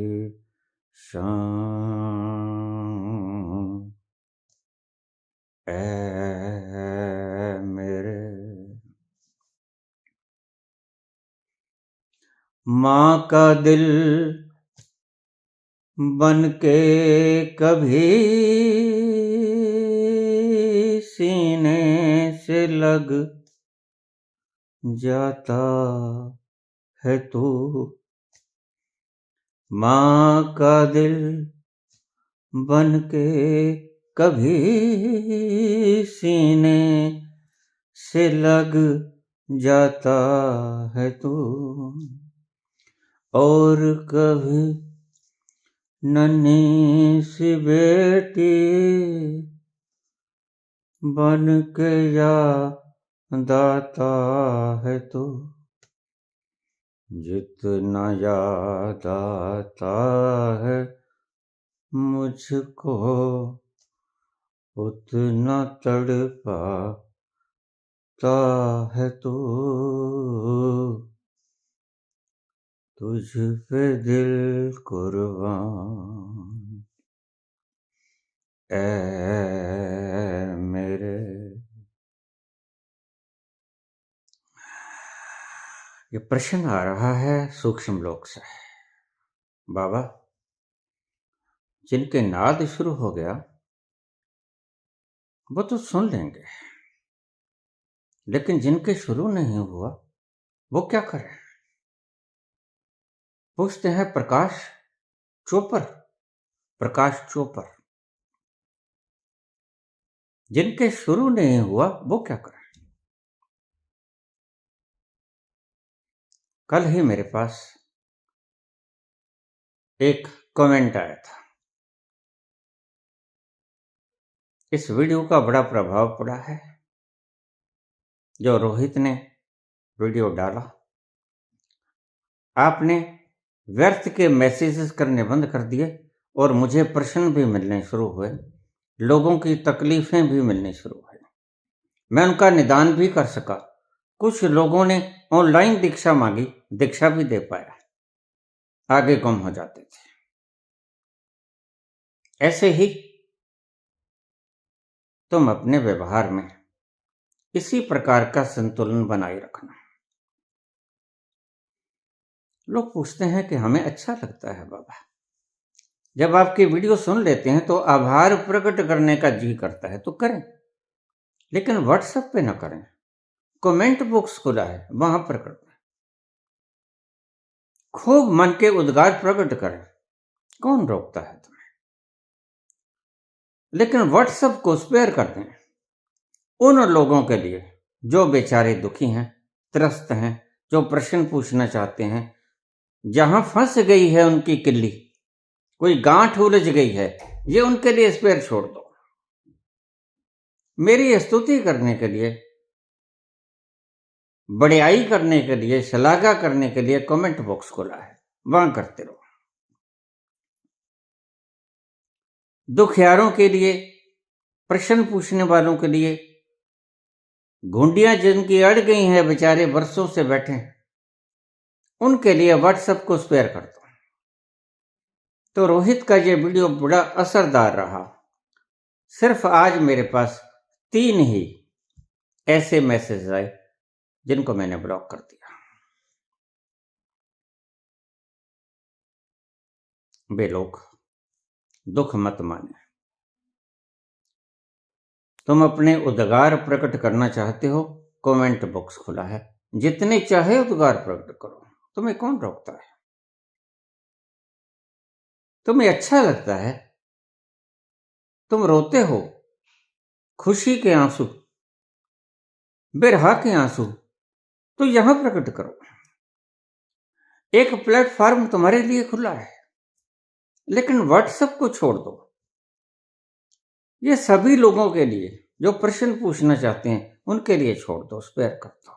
शान, ऐ मेरे माँ का दिल बन के कभी सीने से लग जाता है तू, माँ का दिल बन के कभी सीने से लग जाता है तू, और कभी नन्ही सी बेटी बन के याद आता है तू, जितना याद आता है मुझको उतना तड़पाता है तू, तुझ पे दिल कुर्बान ऐ मेरे। ये प्रश्न आ रहा है सूक्ष्म लोक से। बाबा, जिनके नाद शुरू हो गया वो तो सुन लेंगे, लेकिन जिनके शुरू नहीं हुआ वो क्या करें? पूछते हैं प्रकाश चोपर। प्रकाश चोपर, जिनके शुरू नहीं हुआ वो क्या करें? कल ही मेरे पास एक कमेंट आया था। इस वीडियो का बड़ा प्रभाव पड़ा है। जो रोहित ने वीडियो डाला, आपने व्यर्थ के मैसेजेस करने बंद कर दिए और मुझे प्रश्न भी मिलने शुरू हुए, लोगों की तकलीफें भी मिलनी शुरू हुई। मैं उनका निदान भी कर सका। कुछ लोगों ने ऑनलाइन दीक्षा मांगी, दीक्षा भी दे पाया, आगे गुम हो जाते थे। ऐसे ही तुम अपने व्यवहार में इसी प्रकार का संतुलन बनाए रखना। लोग पूछते हैं कि हमें अच्छा लगता है बाबा, जब आपकी वीडियो सुन लेते हैं तो आभार प्रकट करने का जी करता है तो करें, लेकिन व्हाट्सएप पे ना करें। कमेंट बॉक्स खुला है, वहां पर करें। खूब मन के उद्गार प्रकट करें, कौन रोकता है तुम्हें? लेकिन व्हाट्सएप को स्पेयर कर दें उन लोगों के लिए जो बेचारे दुखी हैं, त्रस्त हैं, जो प्रश्न पूछना चाहते हैं, जहां फंस गई है उनकी किल्ली, कोई गांठ उलझ गई है, ये उनके लिए स्पेयर छोड़ दो। मेरी स्तुति करने के लिए, बड़ाई करने के लिए, शलाघा करने के लिए कमेंट बॉक्स खुला है, वहां करते रहो। दुखियारों के लिए, प्रश्न पूछने वालों के लिए, घुंडियां जिनकी अड़ गई हैं, बेचारे वर्षों से बैठे हैं, उनके लिए व्हाट्सएप को स्पेयर कर दो। तो रोहित का ये वीडियो बड़ा असरदार रहा। सिर्फ आज मेरे पास 3 ही ऐसे मैसेज आए जिनको मैंने ब्लॉक कर दिया। वे लोग दुख मत माने। तुम अपने उद्गार प्रकट करना चाहते हो, कमेंट बॉक्स खुला है, जितने चाहे उद्गार प्रकट करो, तुम्हें कौन रोकता है? तुम्हें अच्छा लगता है, तुम रोते हो, खुशी के आंसू, बिरहा के आंसू, तो यहां प्रकट करो। एक प्लेटफॉर्म तुम्हारे लिए खुला है, लेकिन व्हाट्सएप को छोड़ दो। ये सभी लोगों के लिए जो प्रश्न पूछना चाहते हैं, उनके लिए छोड़ दो, स्पेयर कर दो।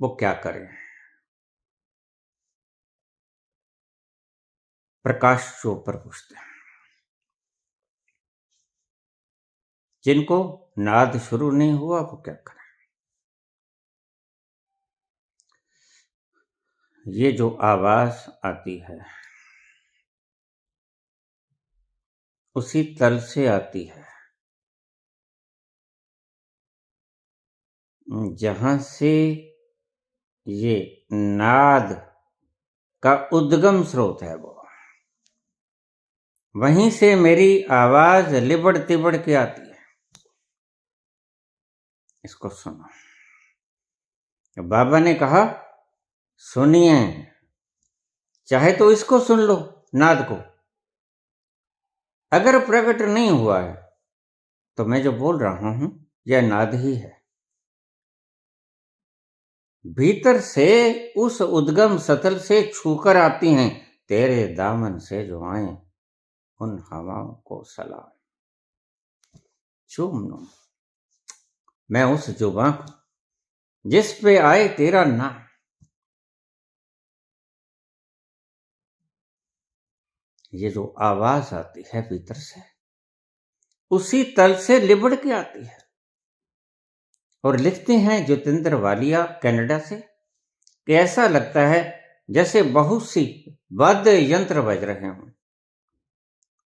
वो क्या करें? प्रकाश चोपर पूछते हैं, जिनको नाद शुरू नहीं हुआ वो क्या करें? ये जो आवाज आती है उसी तल से आती है जहां से ये नाद का उद्गम स्रोत है। वो वहीं से मेरी आवाज लिबड़ तिबड़ के आती है। इसको सुनो। बाबा ने कहा सुनिए, चाहे तो इसको सुन लो, नाद को। अगर प्रकट नहीं हुआ है तो मैं जो बोल रहा हूं यह नाद ही है। भीतर से उस उद्गम सतल से छूकर आती हैं, तेरे दामन से जो आए उन हवाओं को सलाम। चूम लो मैं उस जुबां को जिस पे आए तेरा नाम। ये जो आवाज आती है भीतर से, उसी तल से लिबड़ के आती है। और लिखते हैं ज्योतिंद्र वालिया कनाडा से कि ऐसा लगता है जैसे बहुत सी वाद्य यंत्र बज रहे हों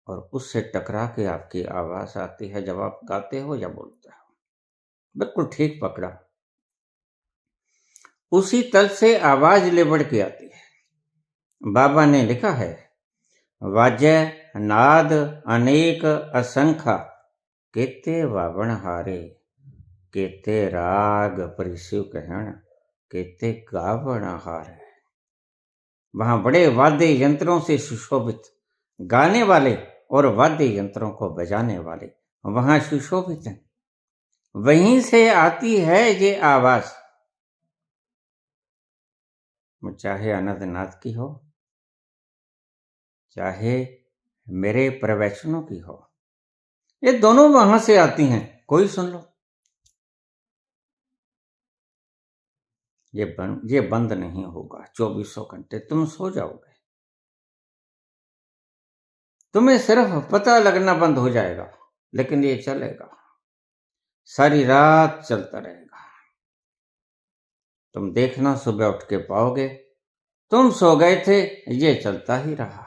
और उससे टकरा के आपकी आवाज आती है जब आप गाते हो या बोलते हो। बिल्कुल ठीक पकड़ा। उसी तल से आवाज लिबड़ के आती है। बाबा ने लिखा है, वाज्य नाद अनेक असंख्य केते वावण हारे, केते राग परिशिव कहण, केते गावण हारे। वहां बड़े वाद्य यंत्रों से सुशोभित गाने वाले और वाद्य यंत्रों को बजाने वाले वहां सुशोभित हैं। वहीं से आती है ये आवाज, चाहे अनंतनाथ की हो, चाहे मेरे प्रवचनों की हो, ये दोनों वहां से आती हैं। कोई सुन लो, ये बंद नहीं होगा। 24 घंटे तुम सो जाओगे, तुम्हें सिर्फ पता लगना बंद हो जाएगा, लेकिन ये चलेगा, सारी रात चलता रहेगा। तुम देखना, सुबह उठ के पाओगे तुम सो गए थे, ये चलता ही रहा,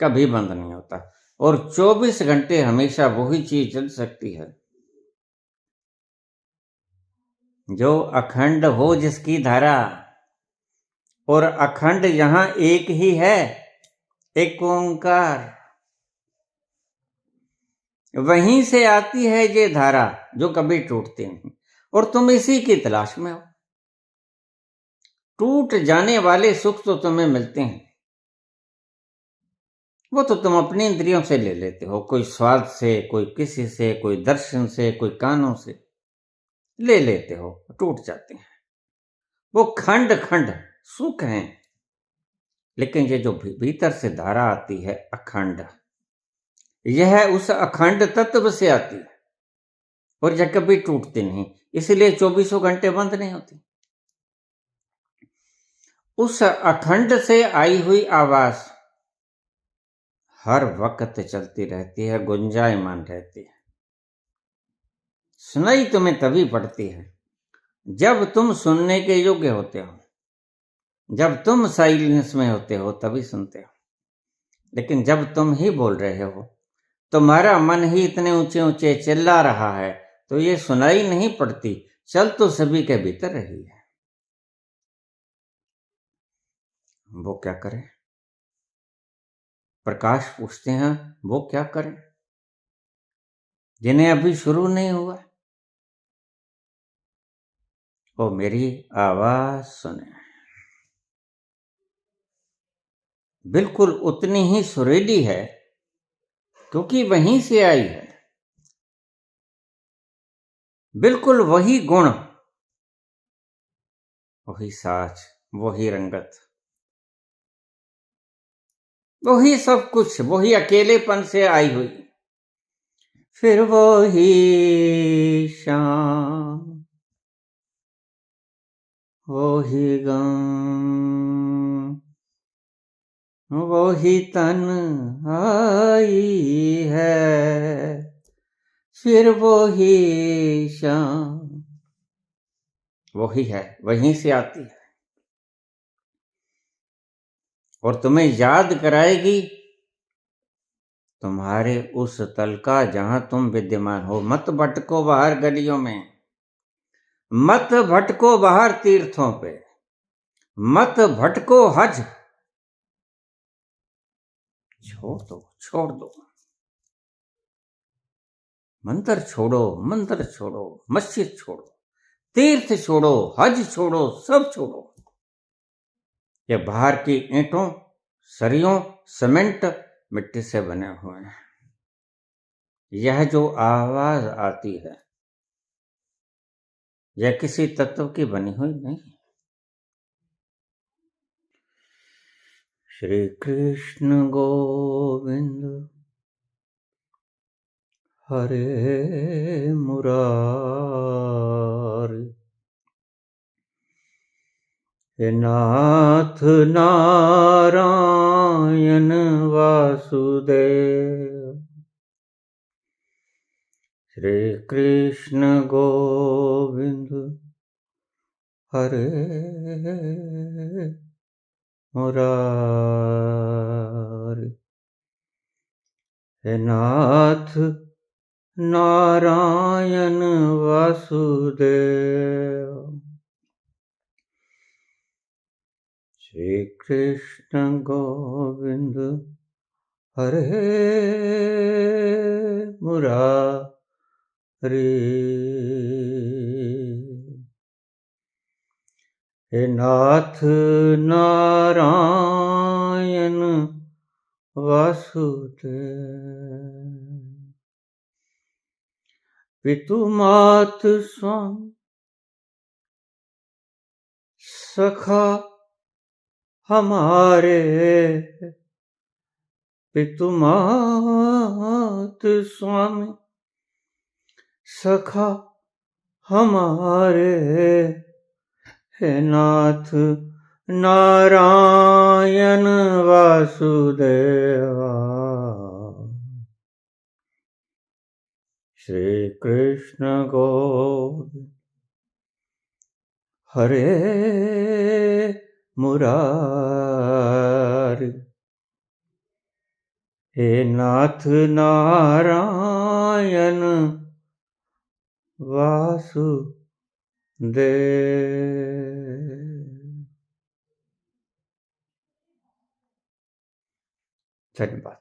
कभी बंद नहीं होता। और 24 घंटे हमेशा वही चीज चल सकती है जो अखंड हो, जिसकी धारा। और अखंड यहां एक ही है, एक ओंकार। वहीं से आती है ये धारा जो कभी टूटती नहीं, और तुम इसी की तलाश में हो। टूट जाने वाले सुख तो तुम्हें मिलते हैं, वो तो तुम अपनी इंद्रियों से ले लेते हो, कोई स्वाद से, कोई किसी से, कोई दर्शन से, कोई कानों से ले लेते हो, टूट जाते हैं। वो खंड खंड सुख हैं, लेकिन ये जो भीतर से धारा आती है अखंड, यह उस अखंड तत्व से आती है और यह कभी टूटती नहीं, इसलिए 24 घंटे बंद नहीं होती। उस अखंड से आई हुई आवाज हर वक्त चलती रहती है, गुंजायमान रहती है। सुनाई तुम्हें तभी पड़ती है जब तुम सुनने के योग्य होते हो, जब तुम साइलेंस में होते हो तभी सुनते हो। लेकिन जब तुम ही बोल रहे हो, तुम्हारा मन ही इतने ऊंचे ऊंचे चिल्ला रहा है, तो ये सुनाई नहीं पड़ती, चल तो सभी के भीतर रही है। वो क्या करें? प्रकाश पूछते हैं, वो क्या करें जिन्हें अभी शुरू नहीं हुआ? वो मेरी आवाज सुने, बिल्कुल उतनी ही सुरीली है क्योंकि वहीं से आई है। बिल्कुल वही गुण, वही साज, वही रंगत, वही सब कुछ, वही अकेलेपन से आई हुई। फिर वही शाम, वही गम, वही तन आई है। फिर वही शाम, वही है, वहीं से आती है और तुम्हें याद कराएगी तुम्हारे उस तल का जहां तुम विद्यमान हो। मत भटको बाहर गलियों में, मत भटको बाहर तीर्थों पे, मत भटको हज, छोड़ दो, छोड़ दो। मंदिर छोड़ो, मंदिर छोड़ो, मस्जिद छोड़ो, तीर्थ छोड़ो, हज छोड़ो, सब छोड़ो। ये बाहर की ईंटों, सरियों, सीमेंट, मिट्टी से बने हुए हैं। यह जो आवाज आती है, यह किसी तत्व की बनी हुई नहीं। श्री कृष्ण गोविंद हरे मुरारी, हे नाथ नारायण वासुदेव, श्री कृष्ण गोविंद हरे मुरारी। हे नाथ नारायण वासुदेव। श्री कृष्ण गोविंद हरे मुरारी। हे नाथ नारायण वासुदेव। पितु मात स्वामी सखा हमारे। पितु मात स्वामी सखा हमारे। हे नाथ नारायण वासुदेवा। श्री कृष्ण गोविंद हरे मुरारी। हे नाथ नारायण वासुदेव। धन्यवाद।